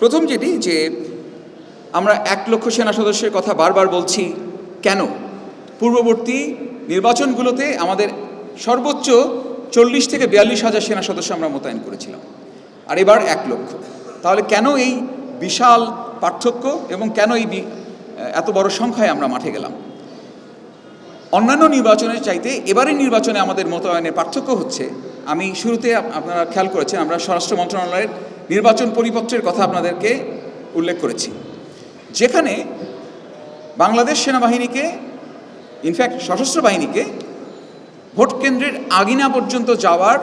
প্রথম যেটি যে আমরা 1 লক্ষ সেনা সদস্যের কথা বারবার বলছি কেন? পূর্ববর্তী নির্বাচনগুলোতে আমাদের সর্বোচ্চ 40 থেকে 42 হাজার সেনা সদস্য আমরা মোতায়েন করেছিলাম, আর এবার 1 লক্ষ। তাহলে কেন এই বিশাল পার্থক্য এবং কেন এই এত বড় সংখ্যায় আমরা মাঠে গেলাম? অন্যান্য নির্বাচনের চাইতে এবারের নির্বাচনে আমাদের মোতায়েনের পার্থক্য হচ্ছে, আমি শুরুতে আপনারা খেয়াল করেছেন, আমরা স্বরাষ্ট্র মন্ত্রণালয়ের নির্বাচন পরিপত্রের কথা আপনাদেরকে উল্লেখ করেছি, যেখানে বাংলাদেশ সেনাবাহিনীকে, ইনফ্যাক্ট সশস্ত্র বাহিনীকে ভোট কেন্দ্রের আঙিনা পর্যন্ত যাওয়ার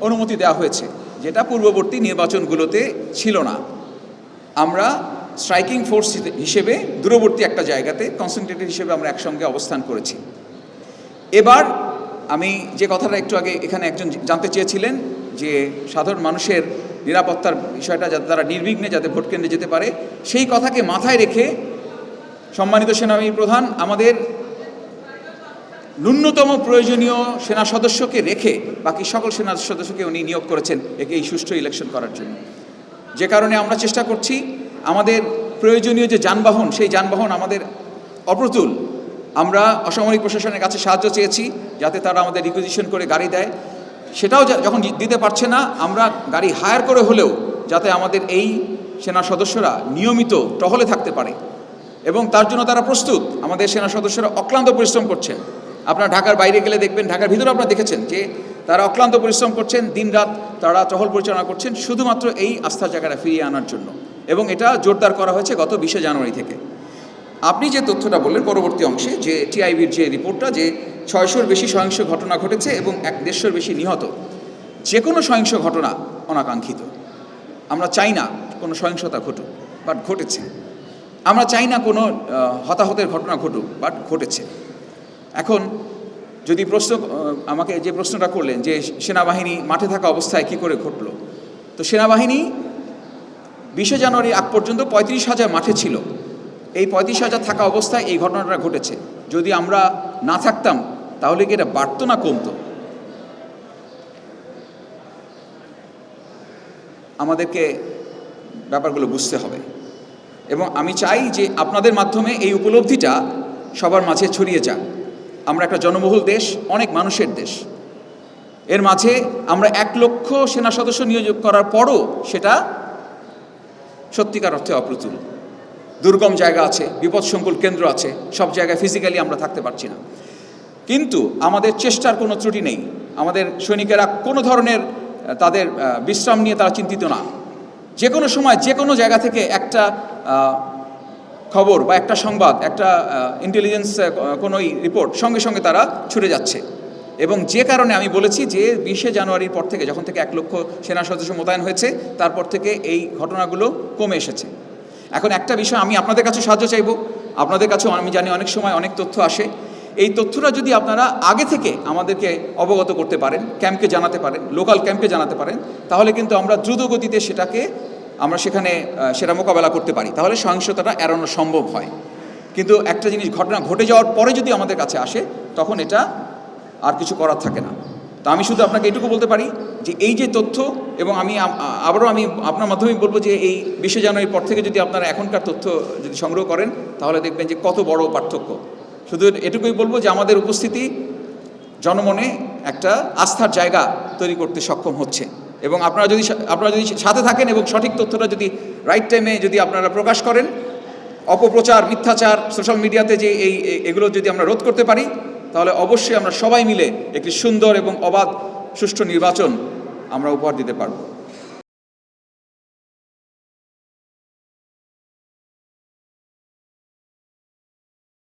অনুমতি দেওয়া হয়েছে, যেটা পূর্ববর্তী নির্বাচনগুলোতে ছিল না। আমরা স্ট্রাইকিং ফোর্স হিসেবে দূরবর্তী একটা জায়গাতে কনসেন্ট্রেটেড হিসেবে আমরা একসঙ্গে অবস্থান করেছি। এবার আমি যে কথাটা একটু আগে এখানে একজন জানতে চেয়েছিলেন যে সাধারণ মানুষের নিরাপত্তার বিষয়টা, যাতে তারা নির্বিঘ্নে যাতে ভোট কেন্দ্রে যেতে পারে, সেই কথাকে মাথায় রেখে সম্মানিত সেনাবাহিনী প্রধান আমাদের ন্যূনতম প্রয়োজনীয় সেনা সদস্যকে রেখে বাকি সকল সেনা সদস্যকে উনি নিয়োগ করেছেন এই সুষ্ঠু ইলেকশন করার জন্য। যে কারণে আমরা চেষ্টা করছি আমাদের প্রয়োজনীয় যে যানবাহন, সেই যানবাহন আমাদের অপ্রতুল। আমরা অসামরিক প্রশাসনের কাছে সাহায্য চেয়েছি যাতে তারা আমাদের রিকুইজিশন করে গাড়ি দেয়, সেটাও যখন দিতে পারছে না, আমরা গাড়ি হায়ার করে হলেও যাতে আমাদের এই সেনা সদস্যরা নিয়মিত টহলে থাকতে পারে, এবং তার জন্য তারা প্রস্তুত। আমাদের সেনা সদস্যরা অক্লান্ত পরিশ্রম করছেন। আপনারা ঢাকার বাইরে গেলে দেখবেন, ঢাকার ভিতরে আপনারা দেখেছেন যে তারা অক্লান্ত পরিশ্রম করছেন, দিনরাত তারা টহল পরিচালনা করছেন শুধুমাত্র এই আস্থার জায়গাটা ফিরিয়ে আনার জন্য, এবং এটা জোরদার করা হয়েছে গত 20 জানুয়ারি থেকে। আপনি যে তথ্যটা বললেন পরবর্তী অংশে, যে টিআইবির যে রিপোর্টটা, যে 600-র বেশি সহিংস ঘটনা ঘটেছে এবং 150-র বেশি নিহত। যে কোনো সহিংস ঘটনা অনাকাঙ্ক্ষিত। আমরা চাই না কোনো সহিংসতা ঘটুক, বাট ঘটেছে। আমরা চাই না কোনো হতাহতের ঘটনা ঘটুক, বাট ঘটেছে। এখন যদি আমাকে যে প্রশ্নটা করলেন যে সেনাবাহিনী মাঠে থাকা অবস্থায় কি করে ঘটল, তো সেনাবাহিনী 20 জানুয়ারি আগ পর্যন্ত 35,000 মাঠে ছিল। এই 35,000 থাকা অবস্থায় এই ঘটনাটা ঘটেছে। যদি আমরা না থাকতাম তাহলে কি এটা বাড়তো না কমতো? আমাদেরকে ব্যাপারগুলো বুঝতে হবে, এবং আমি চাই যে আপনাদের মাধ্যমে এই উপলব্ধিটা সবার মাঝে ছড়িয়ে যাক। আমরা একটা জনবহুল দেশ, অনেক মানুষের দেশ। এর মাঝে আমরা 1 লক্ষ সেনা সদস্য নিয়োগ করার পরও সেটা সত্যিকার অর্থে অপ্রতুল। দুর্গম জায়গা আছে, বিপদসংকুল কেন্দ্র আছে, সব জায়গায় ফিজিক্যালি আমরা থাকতে পারছি না। কিন্তু আমাদের চেষ্টার কোনো ত্রুটি নেই। আমাদের সৈনিকেরা কোনো ধরনের তাদের বিশ্রাম নিয়ে তারা চিন্তিত না। যে কোনো সময় যে কোনো জায়গা থেকে একটা খবর বা একটা সংবাদ, একটা ইন্টেলিজেন্স কোনো রিপোর্ট সঙ্গে সঙ্গে তারা ছুটে যাচ্ছে। এবং যে কারণে আমি বলেছি যে 20 জানুয়ারির পর থেকে, যখন থেকে 1 লক্ষ সেনা সদস্য মোতায়েন হয়েছে, তারপর থেকে এই ঘটনাগুলো কমে এসেছে। এখন একটা বিষয় আমি আপনাদের কাছে সাহায্য চাইব। আপনাদের কাছেও আমি জানি অনেক সময় অনেক তথ্য আসে। এই তথ্যটা যদি আপনারা আগে থেকে আমাদেরকে অবগত করতে পারেন, ক্যাম্পকে জানাতে পারেন, লোকাল ক্যাম্পকে জানাতে পারেন, তাহলে কিন্তু আমরা দ্রুত গতিতে সেটা মোকাবেলা করতে পারি। তাহলে সহিংসতাটা এড়ানো সম্ভব হয়। কিন্তু একটা জিনিস ঘটনা ঘটে যাওয়ার পরে যদি আমাদের কাছে আসে, তখন এটা আর কিছু করার থাকে না। তো আমি শুধু আপনাকে এটুকু বলতে পারি যে এই যে তথ্য, এবং আমি আপনার মাধ্যমেই বলবো যে এই 20 জানুয়ারির পর থেকে যদি আপনারা এখনকার তথ্য যদি সংগ্রহ করেন, তাহলে দেখবেন যে কত বড় পার্থক্য। শুধু এটুকুই বলবো যে আমাদের উপস্থিতি জনমনে একটা আস্থার জায়গা তৈরি করতে সক্ষম হচ্ছে, এবং আপনারা যদি সাথে থাকেন এবং সঠিক তথ্যটা যদি রাইট টাইমে যদি আপনারা প্রকাশ করেন, অপপ্রচার, মিথ্যাচার, সোশ্যাল মিডিয়াতে যে এগুলো যদি আমরা রোধ করতে পারি, তাহলে অবশ্যই আমরা সবাই মিলে একটি সুন্দর এবং অবাধ সুষ্ঠু নির্বাচন আমরা উপহার দিতে পারব।